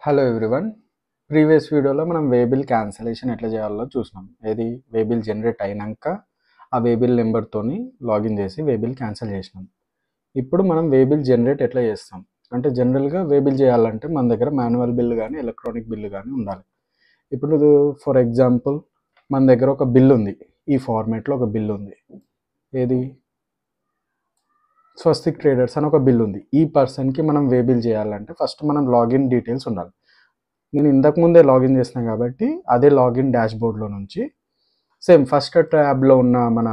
Hello everyone. Previous వీడియోలో మనం waybill cancellation ఎట్లా చేయాలో చూసినాం. ఏది వేబిల్ జనరేట్ అయినాక ఆ వేబిల్ నెంబర్తోని లాగిన్ చేసి వేబిల్ క్యాన్సిల్ చేసినాం. ఇప్పుడు మనం వేబిల్ జనరేట్ ఎట్లా చేస్తాం అంటే జనరల్గా వేబిల్ చేయాలంటే మన దగ్గర మాన్యువల్ బిల్ కానీ ఎలక్ట్రానిక్ బిల్ కానీ ఉండాలి. ఇప్పుడు ఫర్ ఎగ్జాంపుల్ మన దగ్గర ఒక బిల్ ఉంది, ఈ ఫార్మేట్లో ఒక బిల్ ఉంది. ఏది స్వస్తిక్ ట్రేడర్స్ అని ఒక బిల్ ఉంది. ఈ పర్సన్కి మనం వేబిల్ చేయాలంటే ఫస్ట్ మనం లాగిన్ డీటెయిల్స్ ఉండాలి. నేను ఇంతకుముందే లాగిన్ చేసిన కాబట్టి అదే లాగిన్ డాష్బోర్డ్లో నుంచి సేమ్ ఫస్ట్ ట్యాబ్లో ఉన్న మన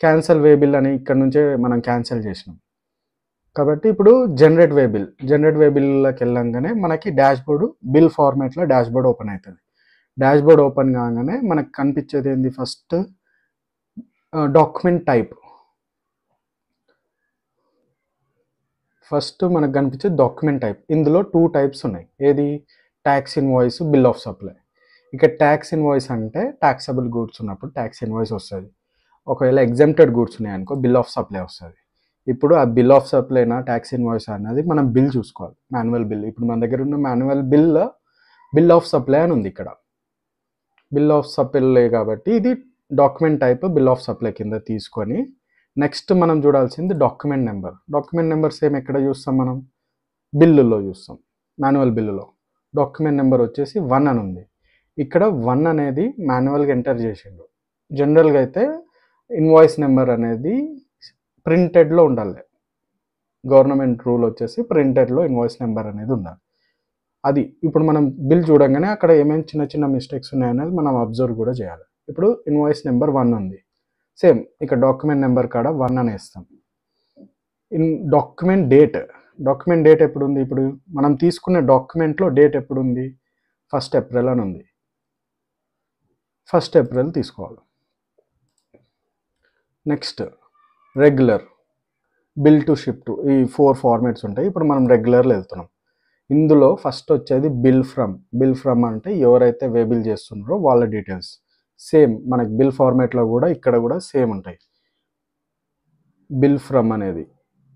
క్యాన్సల్ వేబిల్ అని ఇక్కడ నుంచే మనం క్యాన్సిల్ చేసినాం. కాబట్టి ఇప్పుడు జనరేట్ వేబిల్లోకి వెళ్ళంగానే మనకి డాష్బోర్డ్ బిల్ ఫార్మేట్లో డాష్బోర్డ్ ఓపెన్ అవుతుంది. డాష్బోర్డ్ ఓపెన్ కాగానే మనకు కనిపించేది ఏంది, ఫస్ట్ డాక్యుమెంట్ టైప్. ఫస్ట్ మనకు కనిపించే డాక్యుమెంట్ టైప్. ఇందులో 2 టైప్స్ ఉన్నాయి. ఏది tax invoice, bill of supply. ఇక ట్యాక్స్ ఇన్వాయిస్ అంటే ట్యాక్సబుల్ గూడ్స్ ఉన్నప్పుడు ట్యాక్స్ ఇన్వాయిస్ వస్తుంది. ఒకవేళ ఎగ్జెంప్టెడ్ గూడ్స్ ఉన్నాయనుకో బిల్ ఆఫ్ సప్లై వస్తుంది. ఇప్పుడు ఆ బిల్ ఆఫ్ సప్లైనా ట్యాక్స్ ఇన్వాయిస్ అన్నది మనం బిల్ చూసుకోవాలి, మాన్యువల్ బిల్. ఇప్పుడు మన దగ్గర ఉన్న మాన్యువల్ బిల్ ఆఫ్ సప్లై అని ఉంది. ఇక్కడ బిల్ ఆఫ్ సప్లై కాబట్టి ఇది document type bill of supply కింద తీసుకొని నెక్స్ట్ మనం చూడాల్సింది document number. Document number same ఎక్కడ చూస్తాం, మనం బిల్లులో చూస్తాం. మాన్యువల్ బిల్లులో డాక్యుమెంట్ నెంబర్ వచ్చేసి 1 అని ఉంది. ఇక్కడ 1 అనేది మాన్యువల్గా ఎంటర్ చేసిండు. జనరల్గా అయితే ఇన్వాయిస్ నెంబర్ అనేది ప్రింటెడ్లో ఉండాలి. గవర్నమెంట్ రూల్ వచ్చేసి ప్రింటెడ్లో ఇన్వాయిస్ నెంబర్ అనేది ఉండాలి. అది ఇప్పుడు మనం బిల్ చూడంగానే అక్కడ ఏమేమి చిన్న చిన్న మిస్టేక్స్ ఉన్నాయనేది మనం అబ్జర్వ్ కూడా చేయాలి. ఇప్పుడు ఇన్వాయిస్ నెంబర్ 1 ఉంది. సేమ్ ఇక్కడ డాక్యుమెంట్ నెంబర్ కాడ 1 అని వేస్తాం. డాక్యుమెంట్ డేట్ ఎప్పుడు ఉంది, ఇప్పుడు మనం తీసుకున్న డాక్యుమెంట్లో డేట్ ఎప్పుడు ఉంది, 1 ఏప్రిల్ అని ఉంది. 1 ఏప్రిల్ తీసుకోవాలి. Next regular, bill to ship to, ఈ 4 ఫార్మాట్స్ ఉంటాయి. ఇప్పుడు మనం రెగ్యులర్లో వెళ్తున్నాం. ఇందులో ఫస్ట్ వచ్చేది బిల్ ఫ్రమ్ అంటే ఎవరైతే వేబిల్ చేస్తున్నారో వాళ్ళ డీటెయిల్స్. సేమ్ మనకి బిల్ ఫార్మాట్లో కూడా ఇక్కడ కూడా సేమ్ ఉంటాయి. బిల్ ఫ్రమ్ అనేది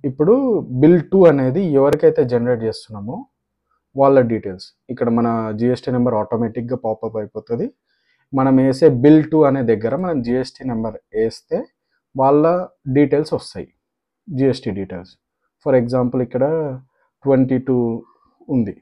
ఇప్పుడు బిల్ టు అనేది ఎవరికైతే జనరేట్ చేస్తున్నామో వాళ్ళ డీటెయిల్స్. ఇక్కడ మన జిఎస్టీ నెంబర్ ఆటోమేటిక్గా పాపప్ అయిపోతుంది. మనం వేసే బిల్ టు అనే దగ్గర మనం జిఎస్టీ నెంబర్ వేస్తే వాళ్ళ డీటెయిల్స్ వస్తాయి, జిఎస్టీ డీటెయిల్స్. ఫర్ ఎగ్జాంపుల్ ఇక్కడ 22 ఉంది.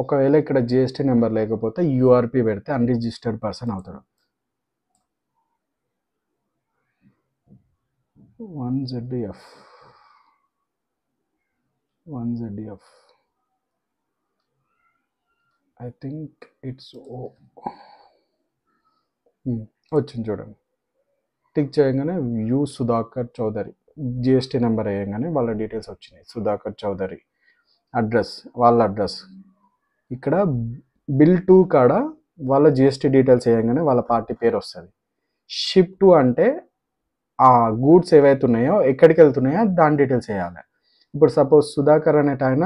ఒకవేళ ఇక్కడ జిఎస్టీ నెంబర్ లేకపోతే యూఆర్పి పెడితే అన్రిజిస్టర్డ్ పర్సన్ అవుతాడు. 1ZDF ఐ థింక్ ఇట్స్ వచ్చింది చూడండి. టిక్ చేయగానే యు సుధాకర్ చౌదరి, జిఎస్టీ నెంబర్ వేయగానే వాళ్ళ డీటెయిల్స్ వచ్చినాయి. సుధాకర్ చౌదరి అడ్రస్, వాళ్ళ అడ్రస్. ఇక్కడ బిల్ టు కాడ వాళ్ళ జిఎస్టీ డీటెయిల్స్ వేయగానే వాళ్ళ పార్టీ పేరు వస్తుంది. షిప్ టు అంటే ఆ గూడ్స్ ఏవైతే ఉన్నాయో ఎక్కడికి వెళ్తున్నాయో దాని డీటెయిల్స్ వేయాలి. ఇప్పుడు సపోజ్ సుధాకర్ అనేట ఆయన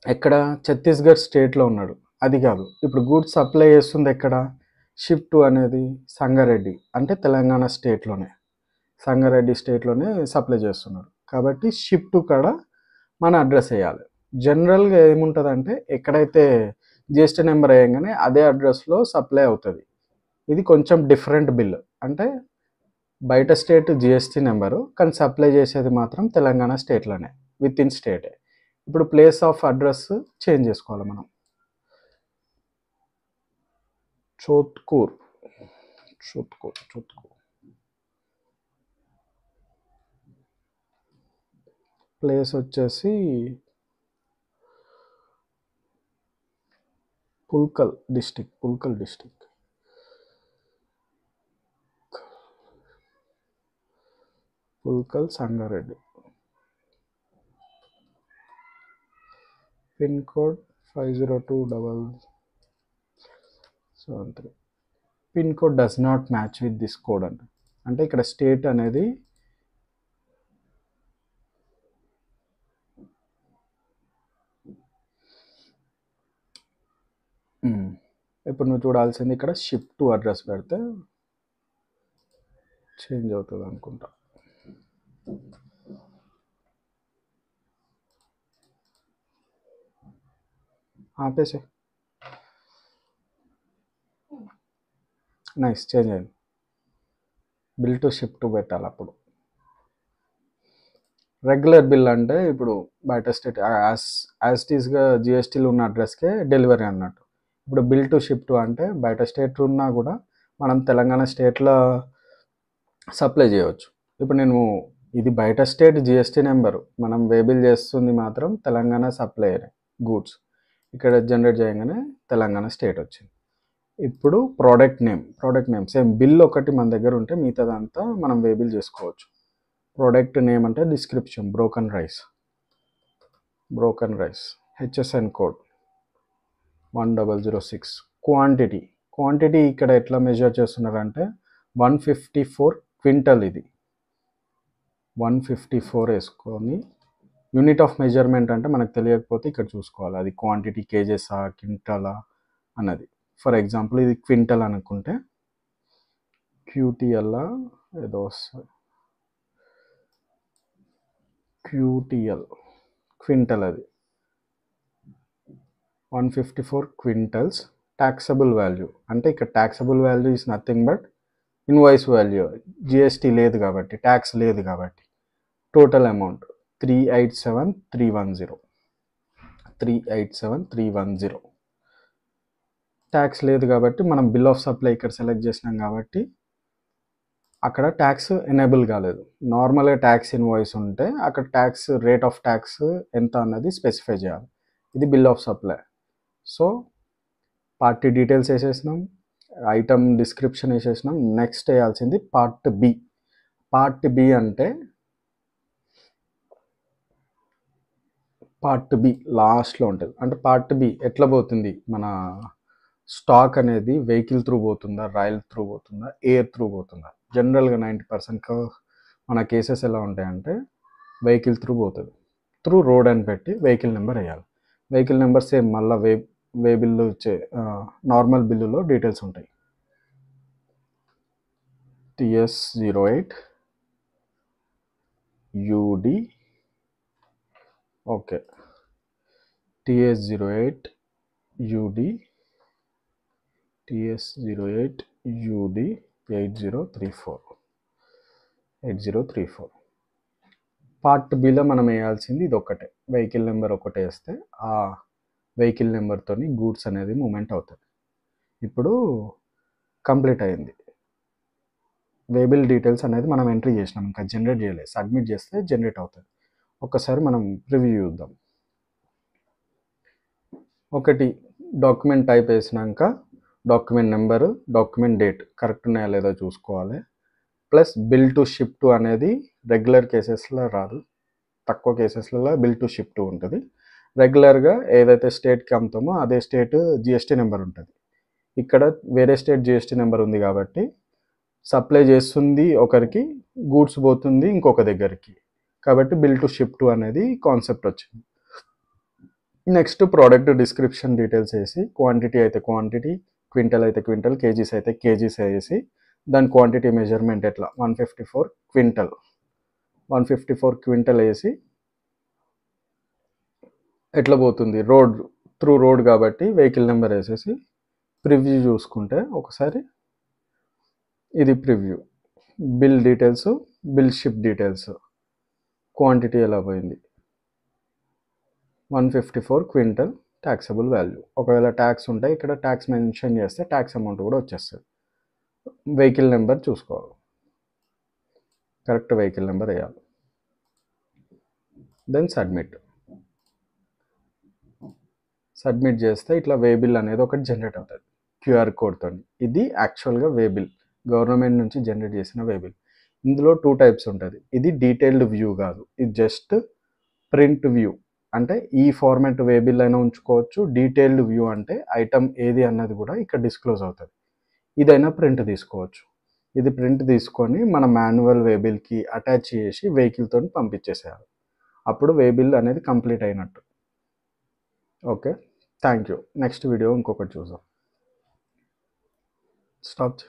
ఎక్కడ ఛత్తీస్గఢ్ స్టేట్లో ఉన్నాడు, అది కాదు. ఇప్పుడు గూడ్స్ సప్లై చేస్తుంది ఎక్కడ, షిప్ టు అనేది సంగారెడ్డి అంటే తెలంగాణ స్టేట్లోనే, సంగారెడ్డి స్టేట్లోనే సప్లై చేస్తున్నాడు. కాబట్టి షిప్ టు కాడ మన అడ్రస్ వేయాలి. జనరల్గా ఏముంటుందంటే ఎక్కడైతే జిఎస్టీ నెంబర్ వేయగానే అదే అడ్రస్లో సప్లై అవుతుంది. ఇది కొంచెం డిఫరెంట్ బిల్, అంటే బయట స్టేట్ జిఎస్టీ నెంబరు కానీ సప్లై చేసేది మాత్రం తెలంగాణ స్టేట్లోనే, విత్ ఇన్ స్టేటే. ఇప్పుడు ప్లేస్ ఆఫ్ అడ్రస్ చేంజ్ చేసుకోవాలి మనం. చోత్కూర్ ప్లేస్ వచ్చేసి Pulkal district. Pulkal Sangareddy. Pin code 50273. Pin code does not match with this code అంటే ఇక్కడ స్టేట్ అనేది ఇప్పుడు నువ్వు చూడాల్సింది ఇక్కడ షిఫ్ట్ టు అడ్రస్ పెడితే చేంజ్ అవుతుంది అనుకుంటా. ఆపేసే. నైస్, చేంజ్ అయింది. బిల్ టు షిఫ్ట్ టు పెట్టాలి. అప్పుడు రెగ్యులర్ బిల్ అంటే ఇప్పుడు బయట స్టేట్ యాజ్ టీస్గా జిఎస్టీలో ఉన్న అడ్రస్కే డెలివరీ అన్నట్టు. ఇప్పుడు బిల్ టు షిఫ్ట్ అంటే బయట స్టేట్ ఉన్నా కూడా మనం తెలంగాణ స్టేట్లో సప్లై చేయవచ్చు. ఇప్పుడు నేను ఇది బయట స్టేట్ జిఎస్టీ నెంబరు, మనం వేబిల్ చేస్తుంది మాత్రం తెలంగాణ సప్లై గూడ్స్. ఇక్కడ జనరేట్ చేయగానే తెలంగాణ స్టేట్ వచ్చింది. ఇప్పుడు ప్రోడక్ట్ నేమ్ సేమ్ బిల్ ఒకటి మన దగ్గర ఉంటే మిగతాదంతా మనం వేబిల్ చేసుకోవచ్చు. ప్రోడక్ట్ నేమ్ అంటే description broken rice HSN code 1006. Quantity ఇక్కడ ఎట్లా మెజర్ చేస్తున్నారంటే 154 క్వింటల్. ఇది 154 వేసుకొని యూనిట్ ఆఫ్ మెజర్మెంట్ అంటే మనకు తెలియకపోతే ఇక్కడ చూసుకోవాలి అది క్వాంటిటీ కేజెసా క్వింటలా అన్నది. ఫర్ ఎగ్జాంపుల్ ఇది క్వింటల్ అనుకుంటే క్యూటీఎల్ ఏదో వస్తుంది, క్వింటల్ అది 154 క్వింటల్స్. ట్యాక్సబుల్ వాల్యూ అంటే ఇక్కడ taxable value is nothing but invoice value. GST లేదు కాబట్టి, ట్యాక్స్ లేదు కాబట్టి. Total amount 387,310. ట్యాక్స్ లేదు కాబట్టి మనం బిల్ ఆఫ్ సప్లై ఇక్కడ సెలెక్ట్ చేసినాం కాబట్టి అక్కడ ట్యాక్స్ ఎనేబుల్ కాలేదు. నార్మల్గా ట్యాక్స్ ఇన్వాయిస్ ఉంటే అక్కడ ట్యాక్స్ రేట్ ఆఫ్ ట్యాక్స్ ఎంత అన్నది స్పెసిఫై చేయాలి. ఇది bill of supply. So party details వేసేసినాం, ఐటమ్ డిస్క్రిప్షన్ వేసేసినాం. నెక్స్ట్ వేయాల్సింది పార్ట్ బి. పార్ట్ బి అంటే లాస్ట్లో ఉంటుంది. అంటే పార్ట్ బి ఎట్లా పోతుంది, మన స్టాక్ అనేది వెహికల్ త్రూ పోతుందా, రైల్ త్రూ పోతుందా, ఎయిర్ త్రూ పోతుందా. జనరల్గా 90% మన కేసెస్ ఎలా ఉంటాయంటే వెహికల్ త్రూ పోతుంది. త్రూ రోడ్ అని పెట్టి వెహికల్ నెంబర్ వేయాలి. వెహికల్ నెంబర్ సేమ్ మళ్ళీ వే బిల్లు నార్మల్ బిల్లులో డీటెయిల్స్ ఉంటాయి. TS08 UD okay, TS08 UD 8034. Part below మనం వేయాల్సింది ఇది ఒక్కటే, వెహికల్ నెంబర్ ఒకటే వేస్తే ఆ వెహికల్ నెంబర్తో గూడ్స్ అనేది మూమెంట్ అవుతుంది. ఇప్పుడు కంప్లీట్ అయింది. వేబిల్ డీటెయిల్స్ అనేది మనం ఎంట్రీ చేసినాం, ఇంకా జనరేట్ చేయలేదు. సబ్మిట్ చేస్తే జనరేట్ అవుతుంది. ఒక్కసారి మనం రివ్యూ చూద్దాం. ఒకటి డాక్యుమెంట్ టైప్ వేసినాక document number, document date correct ఉన్నాయా లేదో చూసుకోవాలి. Plus bill to ship to అనేది రెగ్యులర్ కేసెస్లో రాదు, తక్కువ కేసెస్లలో బిల్ టు షిప్ టు ఉంటుంది. రెగ్యులర్గా ఏదైతే స్టేట్కి అమ్ముతామో అదే స్టేట్ జిఎస్టీ నెంబర్ ఉంటుంది. ఇక్కడ వేరే స్టేట్ జిఎస్టీ నెంబర్ ఉంది కాబట్టి సప్లై చేస్తుంది ఒకరికి, గూడ్స్ పోతుంది ఇంకొక దగ్గరికి, కాబట్టి బిల్ టు షిప్ టు అనేది కాన్సెప్ట్ వచ్చింది. నెక్స్ట్ ప్రోడక్ట్ డిస్క్రిప్షన్ డీటెయిల్స్ వేసి, క్వాంటిటీ అయితే క్వాంటిటీ, క్వింటల్ అయితే క్వింటల్, కేజీస్ అయితే కేజీస్ వేసి దాని క్వాంటిటీ మెజర్మెంట్ ఎట్లా 154 క్వింటల్ వేసి ఎట్లా పోతుంది, త్రూ రోడ్ కాబట్టి వెహికల్ నెంబర్ వేసేసి ప్రివ్యూ చూసుకుంటే ఒకసారి ఇది preview. Bill details, bill ship details, quantity ఎలా పోయింది 154 క్వింటల్, ట్యాక్సబుల్ వాల్యూ. ఒకవేళ ట్యాక్స్ ఉంటే ఇక్కడ ట్యాక్స్ మెన్షన్ చేస్తే ట్యాక్స్ అమౌంట్ కూడా వచ్చేస్తుంది. వెహికల్ నెంబర్ చూసుకోవాలి, కరెక్ట్ వెహికల్ నెంబర్ వేయాలి. దెన్ సబ్మిట్ చేస్తే ఇట్లా వేబిల్ అనేది ఒకటి జనరేట్ అవుతుంది క్యూఆర్ కోడ్తో. ఇది యాక్చువల్గా వేబిల్, గవర్నమెంట్ నుంచి జనరేట్ చేసిన వేబిల్. ఇందులో 2 టైప్స్ ఉంటుంది. ఇది డీటెయిల్డ్ వ్యూ కాదు, ఇది జస్ట్ ప్రింట్ వ్యూ. అంటే ఈ ఫార్మాట్ వేబిల్ అయినా ఉంచుకోవచ్చు. డీటెయిల్డ్ వ్యూ అంటే ఐటమ్ ఏది అన్నది కూడా ఇక్కడ డిస్క్లోజ్ అవుతుంది. ఇదైనా ప్రింట్ తీసుకోవచ్చు. ఇది ప్రింట్ తీసుకొని మన మాన్యువల్ వేబిల్కి అటాచ్ చేసి వెహికల్తో పంపించేసేయాలి. అప్పుడు వేబిల్ అనేది కంప్లీట్ అయినట్టు. Okay, thank you. Next video ఇంకొకటి చూద్దాం. స్టాప్.